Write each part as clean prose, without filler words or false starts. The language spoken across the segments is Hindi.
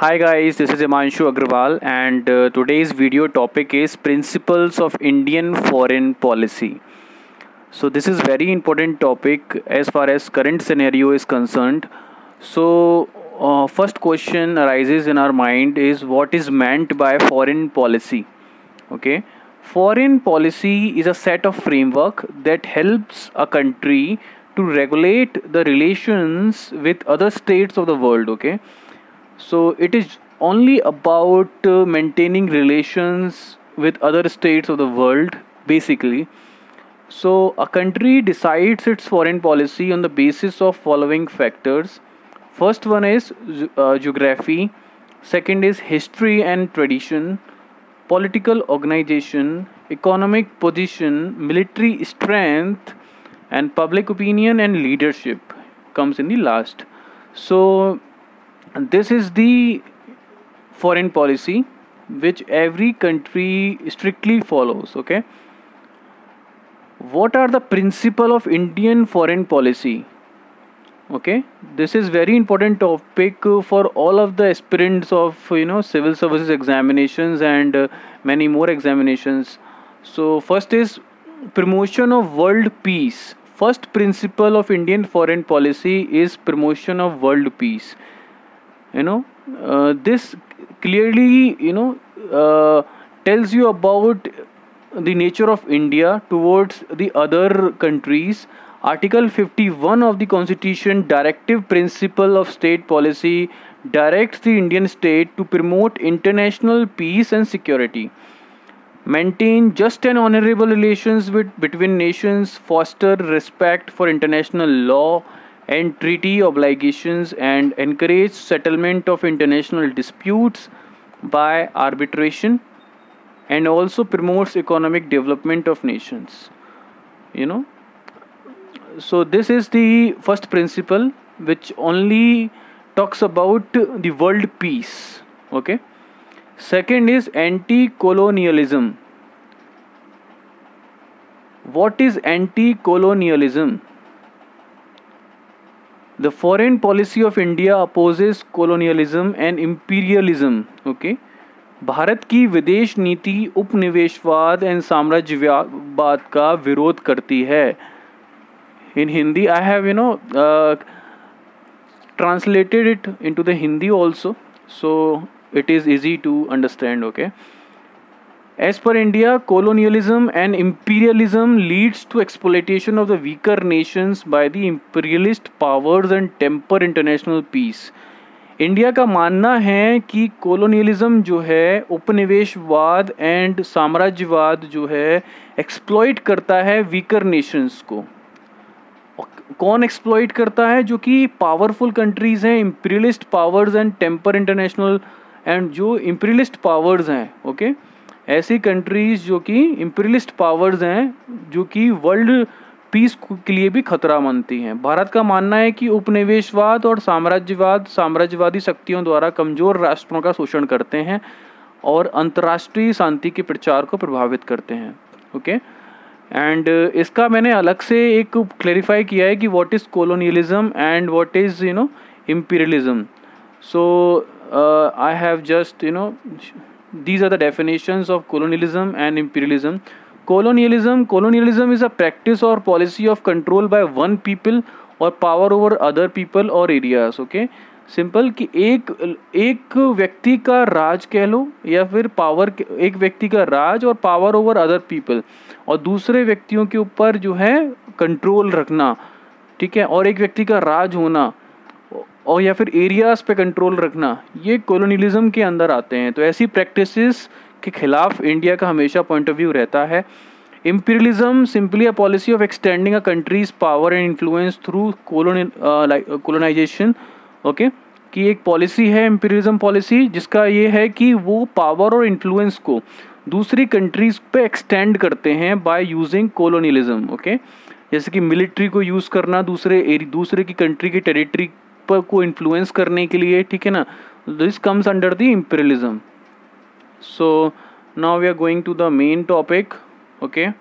Hi guys, this is Imanshu Agrawal and today's video topic is principles of Indian foreign policy. So this is very important topic as far as current scenario is concerned. First question arises in our mind is what is meant by foreign policy? Okay, foreign policy is a set of framework that helps a country to regulate the relations with other states of the world. Okay, so it is only about maintaining relations with other states of the world, basically. So a country decides its foreign policy on the basis of following factors. First one is geography, second is history and tradition, political organization, economic position, military strength, and public opinion and leadership comes in the last. So this is the foreign policy which every country strictly follows. Okay, what are the principle of Indian foreign policy? Okay, this is very important topic for all of the aspirants of civil services examinations and many more examinations. So first is promotion of world peace. First principle of Indian foreign policy is promotion of world peace. This clearly tells you about the nature of India towards the other countries. Article 51 of the Constitution, directive principle of state policy, directs the Indian state to promote international peace and security, maintain just and honorable relations between nations, foster respect for international law and treaty obligations, and encourage settlement of international disputes by arbitration, and also promotes economic development of nations. You know, so this is the first principle which only talks about the world peace. Okay, second is anti-colonialism. What is anti-colonialism? The foreign policy of India opposes colonialism and imperialism. Okay, Bharat की विदेश नीति उपनिवेशवाद एंड साम्राज्यवाद का विरोध करती है. In Hindi, I have translated it into the Hindi also, so it is easy to understand. Okay. As per India, colonialism and imperialism leads to exploitation of the weaker nations by the imperialist powers and temper international peace. India का मानना है कि कोलोनियलिज्म जो है, उपनिवेशवाद एंड साम्राज्यवाद जो है, एक्सप्लॉइट करता है वीकर नेशंस को. कौन एक्सप्लॉइट करता है? जो कि पावरफुल कंट्रीज़ हैं, imperialist powers and temper international, and जो इंपीरियलिस्ट पावर्स हैं. ओके, ऐसी कंट्रीज़ जो कि इंपीरियलिस्ट पावर्स हैं, जो कि वर्ल्ड पीस के लिए भी खतरा मानती हैं. भारत का मानना है कि उपनिवेशवाद और साम्राज्यवादी शक्तियों द्वारा कमज़ोर राष्ट्रों का शोषण करते हैं और अंतर्राष्ट्रीय शांति के प्रचार को प्रभावित करते हैं. ओके, एंड इसका मैंने अलग से एक क्लैरिफाई किया है कि what is colonialism and what is imperialism. So I have just these are the definitions of colonialism and imperialism. Colonialism is a practice or policy of control by one people or power over other people or areas. Okay, simple कि एक व्यक्ति का राज कह लो, या फिर पावर, एक व्यक्ति का राज और पावर ओवर अदर पीपल, और दूसरे व्यक्तियों के ऊपर जो है कंट्रोल रखना. ठीक है, और एक व्यक्ति का राज होना और या फिर एरियाज पे कंट्रोल रखना, ये कॉलोनियलिज्म के अंदर आते हैं. तो ऐसी प्रैक्टिसेस के खिलाफ इंडिया का हमेशा पॉइंट ऑफ व्यू रहता है. imperialism simply a policy of extending a country's power and influence through colonization. Okay, कि एक पॉलिसी है imperialism पॉलिसी, जिसका ये है कि वो पावर और इन्फ्लुएंस को दूसरी कंट्रीज पे एक्सटेंड करते हैं बाय यूजिंग colonialism. ओके, जैसे कि मिलिट्री को यूज़ करना दूसरे की कंट्री की टेरिटरी पर को इन्फ्लुएंस करने के लिए. ठीक है ना, this comes under the imperialism. So now we are going to the main topic. Okay,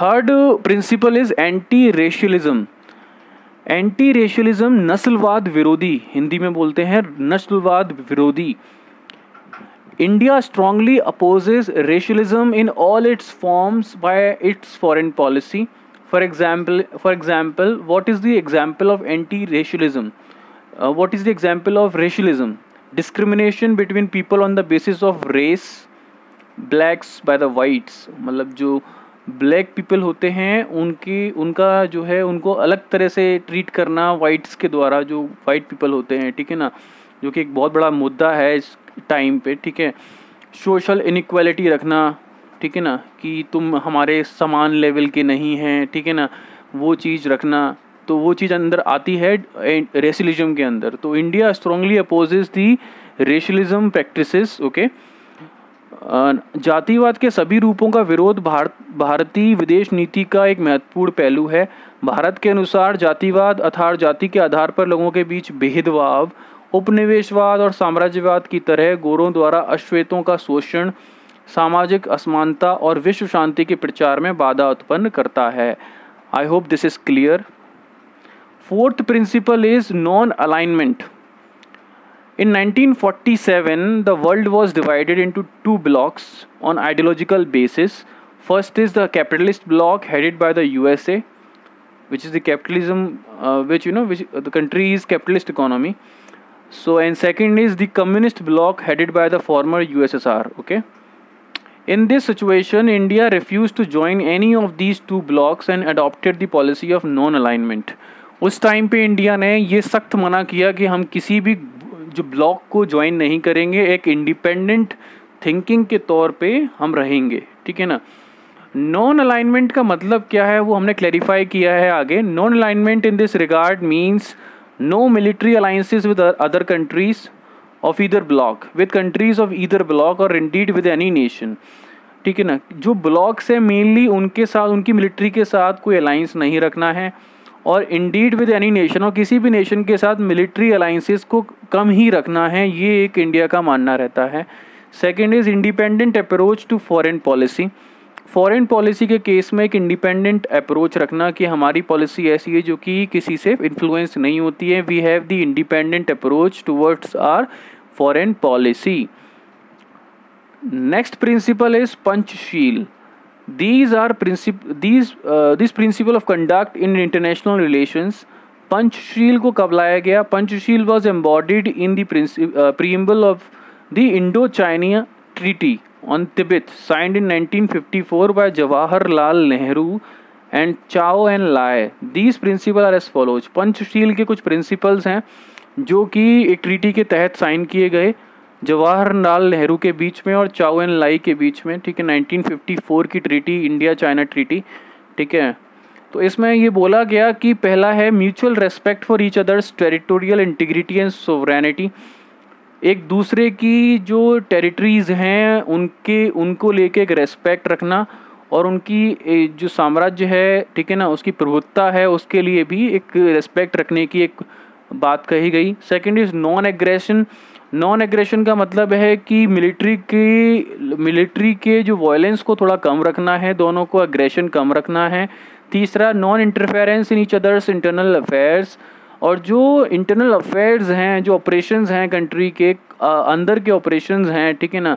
third principle is anti racialism. Anti racialism नस्लवाद विरोधी, हिंदी में बोलते हैं नस्लवाद विरोधी. India strongly opposes racialism in all its forms by its foreign policy. For example, what is the example of anti-racialism? What is the example of racialism? Discrimination between people on the basis of race, blacks by the whites. मतलब जो ब्लैक पीपल होते हैं उनका जो है उनको अलग तरह से ट्रीट करना वाइट्स के द्वारा, जो वाइट पीपल होते हैं, ठीक है ना, जो कि एक बहुत बड़ा मुद्दा है इस टाइम पे, ठीक है. सोशल इनइक्वालिटी रखना, ठीक है ना, कि तुम हमारे समान लेवल के नहीं हैं, ठीक है ना, वो चीज़ रखना, तो वो चीज़ अंदर आती है रेशियलिज्म के अंदर. तो इंडिया स्ट्रांगली अपोजेस दी रेशियलिज्म प्रैक्टिसेस. ओके. जातिवाद के सभी रूपों का विरोध भारतीय विदेश नीति का एक महत्वपूर्ण पहलू है. भारत के अनुसार जातिवाद अर्थात जाति के आधार पर लोगों के बीच भेदभाव, उपनिवेशवाद और साम्राज्यवाद की तरह गोरों द्वारा अश्वेतों का शोषण, सामाजिक असमानता और विश्व शांति के प्रचार में बाधा उत्पन्न करता है. I hope this is clear. Fourth principle is non alignment. In 1947, the world was divided into two blocks on ideological basis. First is the capitalist bloc headed by the USA, which is the capitalism, which the country is capitalist economy. So, and second is the communist bloc headed by the former USSR. Okay. In this situation, India refused to join any of these two blocks and adopted the policy of non-alignment. उस टाइम पे इंडिया ने ये सख्त मना किया कि हम किसी भी जो ब्लॉक को ज्वाइन नहीं करेंगे, एक इंडिपेंडेंट थिंकिंग के तौर पे हम रहेंगे, ठीक है ना. नॉन अलाइनमेंट का मतलब क्या है वो हमने क्लैरिफाई किया है आगे. Non alignment in this regard means no military alliances with other countries of either bloc, with countries of either bloc और इंडीड विद एनी नेशन, ठीक है ना. जो ब्लॉक्स है मेनली उनके साथ, उनकी मिलिट्री के साथ कोई अलाइंस नहीं रखना है, और इंडीड विद एनी नेशन, और किसी भी नेशन के साथ मिलिट्री अलाइंसेस को कम ही रखना है, ये एक इंडिया का मानना रहता है. Second is independent approach to foreign policy. Foreign policy के केस में एक इंडिपेंडेंट अप्रोच रखना कि हमारी पॉलिसी ऐसी है जो कि किसी से इन्फ्लुएंस नहीं होती है. We have the independent approach towards our foreign policy. Next principle is Panchsheel. These principle of conduct in international relations. Panchsheel को कब लाया गया? Panchsheel was embodied in the preamble of the Indo-China Treaty on Tibet signed in 1954 by Jawaharlal Nehru and Chao en Lai. These principles are as follows. Panchsheel के कुछ प्रिंसिपल्स हैं जो कि एक ट्रीटी के तहत साइन किए गए जवाहरलाल नेहरू के बीच में और चाओ एन लाई के बीच में, ठीक है. 1954 की ट्रीटी, इंडिया चाइना ट्रीटी, ठीक है. तो इसमें ये बोला गया कि पहला है mutual respect for each others territorial integrity and sovereignty. एक दूसरे की जो टेरिटरीज़ हैं उनको लेके एक रेस्पेक्ट रखना, और उनकी जो साम्राज्य है, ठीक है ना, उसकी प्रभुत्ता है, उसके लिए भी एक रेस्पेक्ट रखने की एक बात कही गई. Second is non aggression. Non aggression का मतलब है कि मिलिट्री के जो वायलेंस को थोड़ा कम रखना है, दोनों को एग्रेशन कम रखना है. तीसरा non interference in each others internal affairs. और जो इंटरनल अफेयर्स हैं, जो ऑपरेशंस हैं कंट्री के अंदर के ऑपरेशंस हैं, ठीक है ना,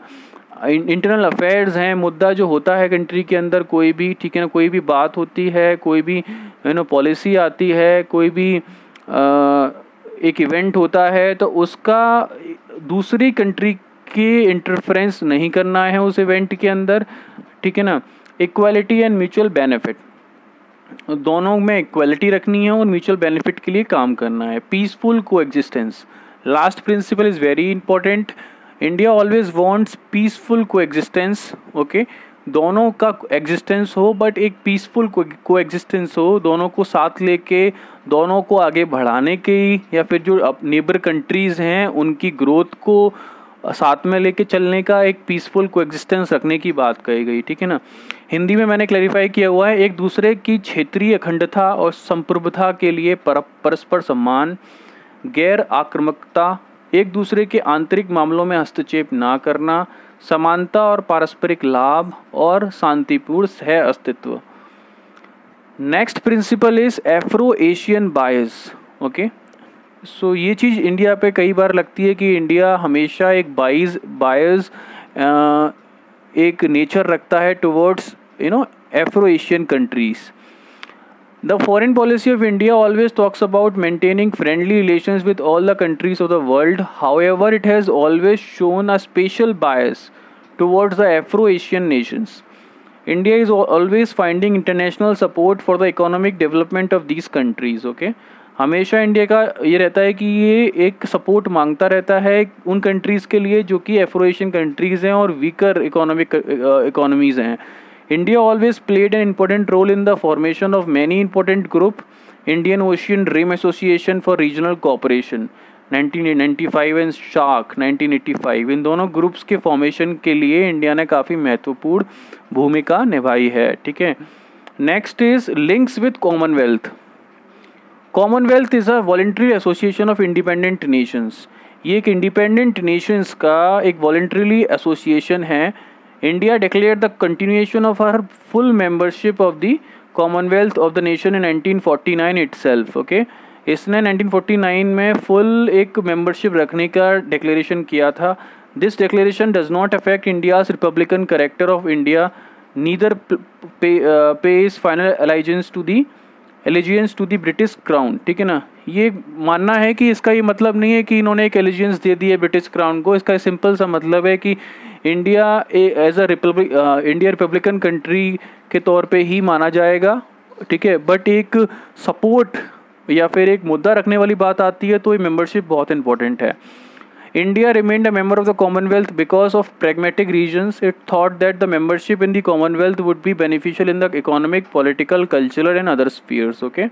इंटरनल अफेयर्स हैं, मुद्दा जो होता है कंट्री के अंदर कोई भी, ठीक है ना, कोई भी बात होती है, कोई भी पॉलिसी आती है, कोई भी एक इवेंट होता है, तो उसका दूसरी कंट्री के इंटरफेरेंस नहीं करना है उस इवेंट के अंदर, ठीक है ना. इक्वालिटी एंड म्यूचुअल बेनिफिट, दोनों में इक्वालिटी रखनी है और म्यूचुअल बेनिफिट के लिए काम करना है. Peaceful coexistence. Last principle is very important. India always wants peaceful coexistence. Okay, दोनों का एग्जिस्टेंस हो बट एक पीसफुल कोएग्जिस्टेंस हो, दोनों को साथ लेके, दोनों को आगे बढ़ाने की, या फिर जो नेबर कंट्रीज़ हैं उनकी ग्रोथ को साथ में लेके चलने का एक पीसफुल कोएग्जिस्टेंस रखने की बात कही गई, ठीक है ना. हिंदी में मैंने क्लैरिफाई किया हुआ है. एक दूसरे की क्षेत्रीय अखंडता और संप्रभुता के लिए परस्पर सम्मान, गैर आक्रामकता, एक दूसरे के आंतरिक मामलों में हस्तक्षेप ना करना, समानता और पारस्परिक लाभ, और शांतिपूर्ण सह अस्तित्व. Next principle is Afro Asian bias. Okay, so ये चीज़ इंडिया पे कई बार लगती है कि इंडिया हमेशा एक बायस एक नेचर रखता है towards Afro Asian countries. The foreign policy of India always talks about maintaining friendly relations with all the countries of the world. However, it has always shown a special bias towards the Afro-Asian nations. India is always finding international support for the economic development of these countries. Okay, हमेशा इंडिया का ये रहता है कि ये एक सपोर्ट मांगता रहता है उन कंट्रीज़ के लिए जो कि एफ्रो एशियन कंट्रीज़ हैं और वीकर इकोनॉमीज़ हैं. India always played an important role in the formation of many important group. Indian Ocean Rim Association for Regional Cooperation 1995 and shark 1985. इन दोनों ग्रुप्स के फॉर्मेशन के लिए इंडिया ने काफ़ी महत्वपूर्ण भूमिका निभाई है. ठीक है. Next is links with Commonwealth. Commonwealth is a voluntary association of independent Nations. ये एक इंडिपेंडेंट नेशंस का एक वॉलेंट्रीली एसोसिएशन है. India declared the continuation of her full membership of the Commonwealth of the nation in 1949 itself. Okay, इसने 1949 में फुल एक मेंबरशिप रखने का डिक्लेरेशन किया था. This declaration does not affect India's republican character of India, neither pays final allegiance to the British crown. ठीक है ना. ये मानना है कि इसका ये मतलब नहीं है कि इन्होंने एक एलिजियंस दे दी है ब्रिटिश क्राउन को. इसका सिंपल सा मतलब है कि India as a India republican country के तौर पे ही माना जाएगा. ठीक है. बट एक सपोर्ट या फिर एक मुद्दा रखने वाली बात आती है तो ये मेंबरशिप बहुत इंपॉर्टेंट है. India remained a member of the Commonwealth because of pragmatic reasons. It thought that the membership in the Commonwealth would be beneficial in the economic, political, cultural and other spheres. Okay.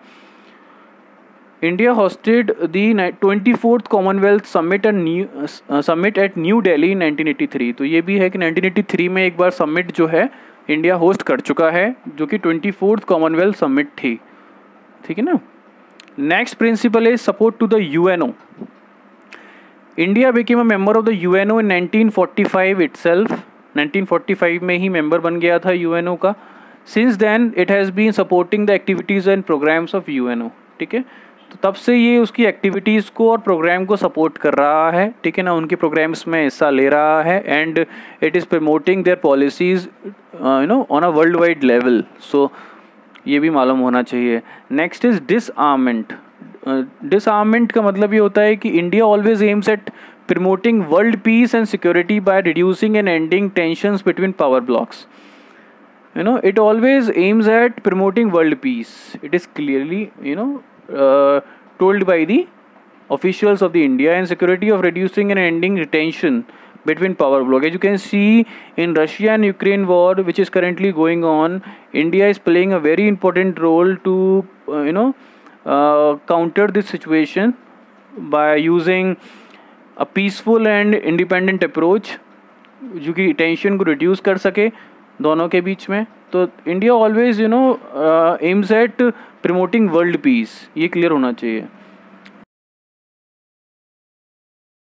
India hosted the 24th Commonwealth Summit at New Delhi in 1983. तो ये भी है कि 1983 में एक बार समिट जो है इंडिया होस्ट कर चुका है जो कि 24th कॉमनवेल्थ समिट थी. ठीक है ना. Next principle is support to the UNO. India became a member of the UNO in 1945 itself. 1945 में ही मेंबर बन गया था यूएनओ का. Since then it has been supporting the activities and programmes of UNO. ठीक है. तो तब से ये उसकी एक्टिविटीज़ को और प्रोग्राम को सपोर्ट कर रहा है. ठीक है ना. उनके प्रोग्राम्स में हिस्सा ले रहा है and it is promoting their policies on a world wide level. So ये भी मालूम होना चाहिए. Next is डिसआर्मेंट. डिसआर्मेंट का मतलब ये होता है कि India always aims at promoting world peace and security by reducing and ending tensions between power blocks. It always aims at promoting world peace. It is clearly told by the officials of the India and security of reducing and ending tension between power bloc. As you can see in Russia and Ukraine war which is currently going on, India is playing a very important role to counter this situation by using a peaceful and independent approach जो कि टेंशन को रिड्यूस कर सके दोनों के बीच में. तो India always aims at promoting world peace. ये क्लियर होना चाहिए.